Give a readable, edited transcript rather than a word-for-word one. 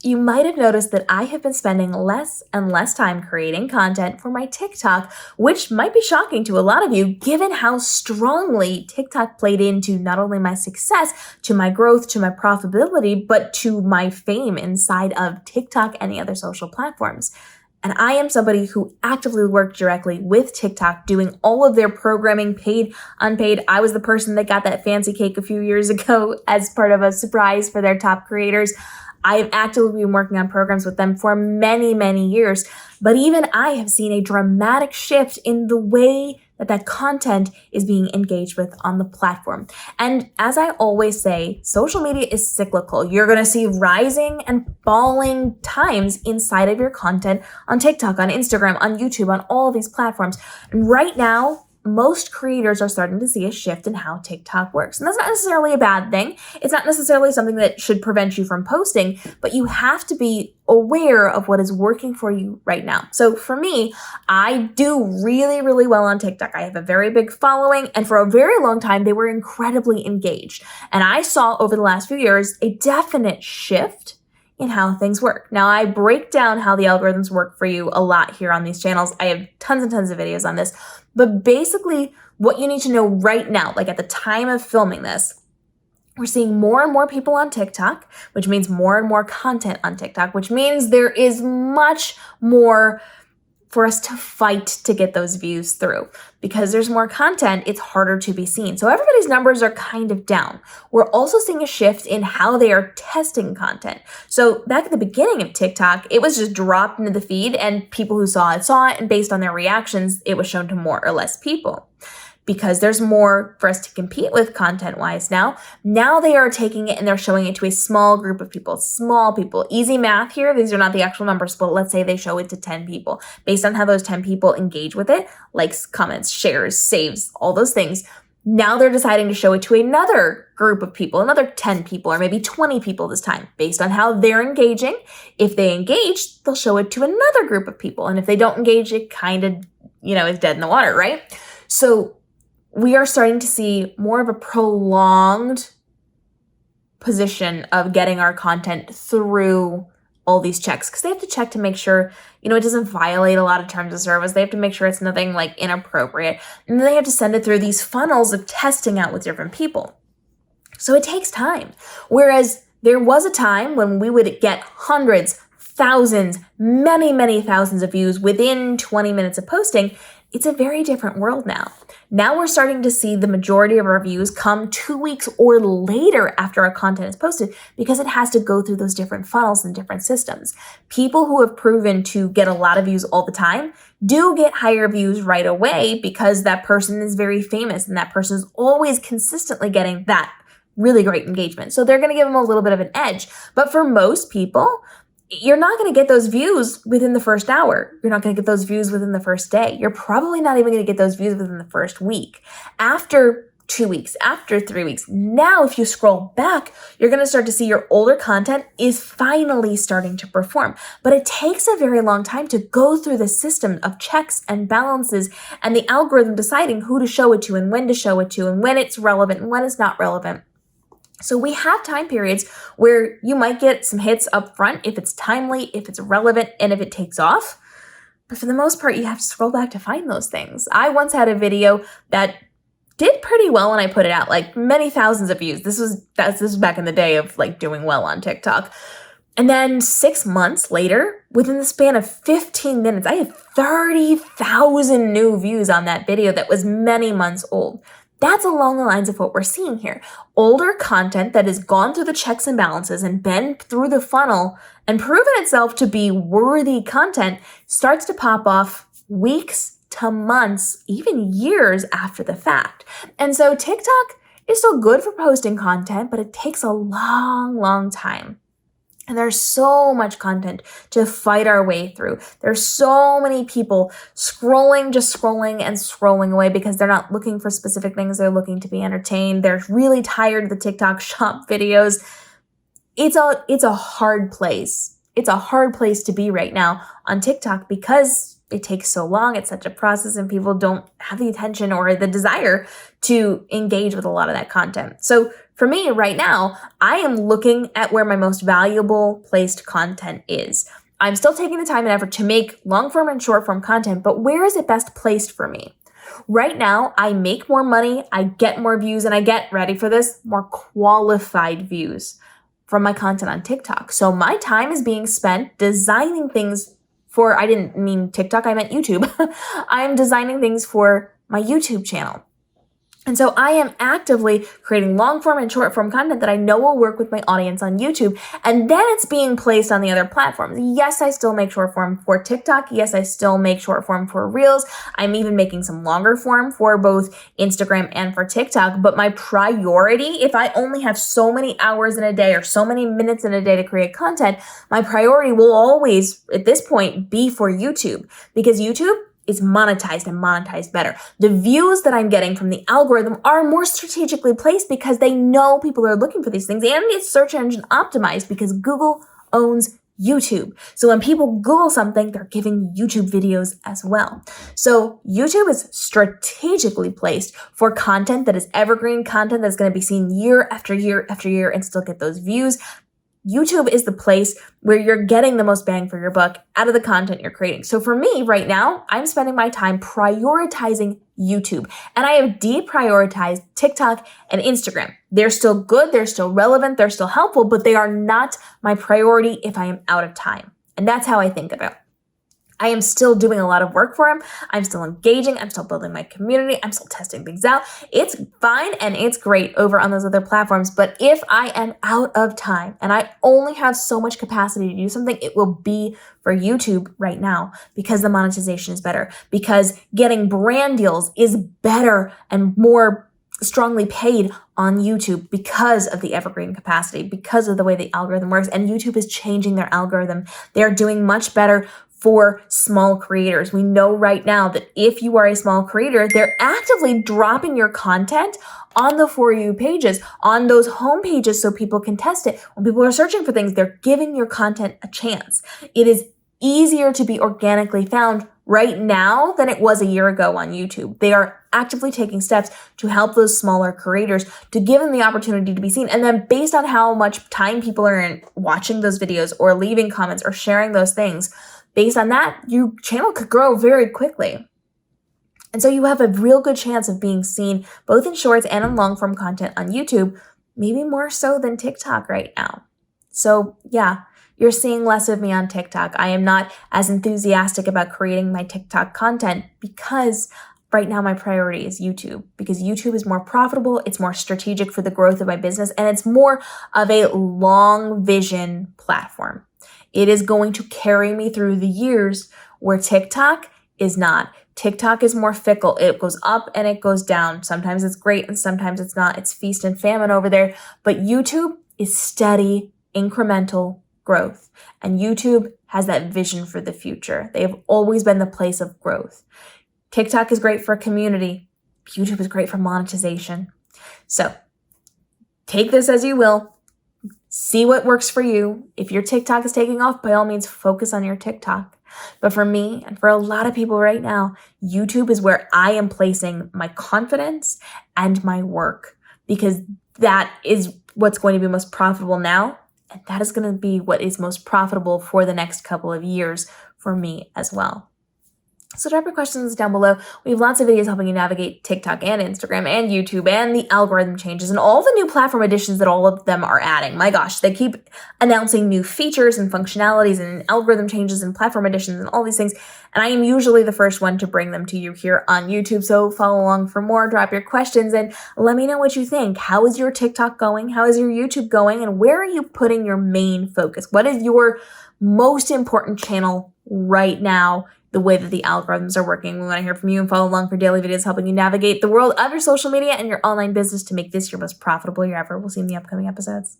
you might have noticed that I have been spending less and less time creating content for my TikTok, which might be shocking to a lot of you, given how strongly TikTok played into not only my success, to my growth, to my profitability, but to my fame inside of TikTok and the other social platforms. And I am somebody who actively worked directly with TikTok, doing all of their programming, paid, unpaid. I was the person that got that fancy cake a few years ago as part of a surprise for their top creators. I have actively been working on programs with them for many, many years. But even I have seen a dramatic shift in the way that content is being engaged with on the platform. And as I always say, social media is cyclical. You're going to see rising and falling times inside of your content on TikTok, on Instagram, on YouTube, on all of these platforms. And right now, most creators are starting to see a shift in how TikTok works. And that's not necessarily a bad thing. It's not necessarily something that should prevent you from posting, but you have to be aware of what is working for you right now. So for me, I do really, really well on TikTok. I have a very big following, and for a very long time, they were incredibly engaged. And I saw over the last few years a definite shift in how things work. Now, I break down how the algorithms work for you a lot here on these channels. I have tons and tons of videos on this. But basically, what you need to know right now, like at the time of filming this, we're seeing more and more people on TikTok, which means more and more content on TikTok, which means there is much more for us to fight to get those views through. Because there's more content, it's harder to be seen. So everybody's numbers are kind of down. We're also seeing a shift in how they are testing content. So back at the beginning of TikTok, it was just dropped into the feed and people who saw it, and based on their reactions, it was shown to more or less people. Because there's more for us to compete with content-wise now. Now they are taking it and they're showing it to a small group of people, small people. Easy math here. These are not the actual numbers, but let's say they show it to 10 people. Based on how those 10 people engage with it, likes, comments, shares, saves, all those things, now they're deciding to show it to another group of people, another 10 people, or maybe 20 people this time, based on how they're engaging. If they engage, they'll show it to another group of people. And if they don't engage, it kind of, is dead in the water, right? So we are starting to see more of a prolonged position of getting our content through all these checks, because they have to check to make sure, it doesn't violate a lot of terms of service. They have to make sure it's nothing like inappropriate. And then they have to send it through these funnels of testing out with different people. So it takes time. Whereas there was a time when we would get hundreds, thousands, many, many thousands of views within 20 minutes of posting. It's a very different world now. Now we're starting to see the majority of our views come 2 weeks or later after our content is posted, because it has to go through those different funnels and different systems. People who have proven to get a lot of views all the time do get higher views right away, because that person is very famous and that person is always consistently getting that really great engagement. So they're going to give them a little bit of an edge. But for most people, you're not going to get those views within the first hour. You're not going to get those views within the first day. You're probably not even going to get those views within the first week. After 2 weeks, after 3 weeks, now if you scroll back, you're going to start to see your older content is finally starting to perform. But it takes a very long time to go through the system of checks and balances and the algorithm deciding who to show it to and when to show it to and when it's relevant and when it's not relevant. So we have time periods where you might get some hits up front if it's timely, if it's relevant, and if it takes off. But for the most part, you have to scroll back to find those things. I once had a video that did pretty well when I put it out, like many thousands of views. This was back in the day of like doing well on TikTok. And then 6 months later, within the span of 15 minutes, I had 30,000 new views on that video that was many months old. That's along the lines of what we're seeing here. Older content that has gone through the checks and balances and been through the funnel and proven itself to be worthy content starts to pop off weeks to months, even years after the fact. And so TikTok is still good for posting content, but it takes a long, long time. And there's so much content to fight our way through. There's so many people scrolling and scrolling away because they're not looking for specific things. They're looking to be entertained. They're really tired of the TikTok shop videos. It's a hard place. It's a hard place to be right now on TikTok because it takes so long. It's such a process and people don't have the attention or the desire to engage with a lot of that content. So For me right now, I am looking at where my most valuable placed content is. I'm still taking the time and effort to make long form and short form content, but where is it best placed for me? Right now, I make more money, I get more views, and I get, ready for this, more qualified views from my content on TikTok. So my time is being spent designing things for, I didn't mean TikTok, I meant YouTube. I am designing things for my YouTube channel. And so I am actively creating long form and short form content that I know will work with my audience on YouTube. And then it's being placed on the other platforms. Yes, I still make short form for TikTok. Yes, I still make short form for Reels. I'm even making some longer form for both Instagram and for TikTok. But my priority, if I only have so many hours in a day or so many minutes in a day to create content, my priority will always, at this point, be for YouTube, because YouTube is monetized and monetized better. The views that I'm getting from the algorithm are more strategically placed because they know people are looking for these things, and it's search engine optimized because Google owns YouTube. So when people Google something, they're giving YouTube videos as well. So YouTube is strategically placed for content that is evergreen, content that's going to be seen year after year after year and still get those views. YouTube is the place where you're getting the most bang for your buck out of the content you're creating. So for me right now, I'm spending my time prioritizing YouTube, and I have deprioritized TikTok and Instagram. They're still good, they're still relevant, they're still helpful, but they are not my priority if I am out of time. And that's how I think about it. I am still doing a lot of work for him. I'm still engaging. I'm still building my community. I'm still testing things out. It's fine and it's great over on those other platforms. But if I am out of time and I only have so much capacity to do something, it will be for YouTube right now, because the monetization is better, because getting brand deals is better and more strongly paid on YouTube because of the evergreen capacity, because of the way the algorithm works. And YouTube is changing their algorithm. They're doing much better for small creators. We know right now that if you are a small creator, they're actively dropping your content on the For You pages, on those home pages, so people can test it. When people are searching for things, they're giving your content a chance. It is easier to be organically found right now than it was a year ago on YouTube. They are actively taking steps to help those smaller creators, to give them the opportunity to be seen. And then based on how much time people are watching those videos or leaving comments or sharing those things, based on that, your channel could grow very quickly. And so you have a real good chance of being seen both in shorts and in long form content on YouTube, maybe more so than TikTok right now. So yeah, you're seeing less of me on TikTok. I am not as enthusiastic about creating my TikTok content because right now my priority is YouTube, because YouTube is more profitable, it's more strategic for the growth of my business, and it's more of a long vision platform. It is going to carry me through the years where TikTok is not. TikTok is more fickle. It goes up and it goes down. Sometimes it's great and sometimes it's not. It's feast and famine over there. But YouTube is steady, incremental growth. And YouTube has that vision for the future. They have always been the place of growth. TikTok is great for community. YouTube is great for monetization. So take this as you will. See what works for you. If your TikTok is taking off, by all means, focus on your TikTok. But for me and for a lot of people right now, YouTube is where I am placing my confidence and my work, because that is what's going to be most profitable now. And that is going to be what is most profitable for the next couple of years for me as well. So drop your questions down below. We have lots of videos helping you navigate TikTok and Instagram and YouTube and the algorithm changes and all the new platform additions that all of them are adding. My gosh, they keep announcing new features and functionalities and algorithm changes and platform additions and all these things. And I am usually the first one to bring them to you here on YouTube. So follow along for more, drop your questions, and let me know what you think. How is your TikTok going? How is your YouTube going? And where are you putting your main focus? What is your most important channel right now? The way that the algorithms are working. We want to hear from you, and follow along for daily videos helping you navigate the world of your social media and your online business to make this your most profitable year ever. We'll see you in the upcoming episodes.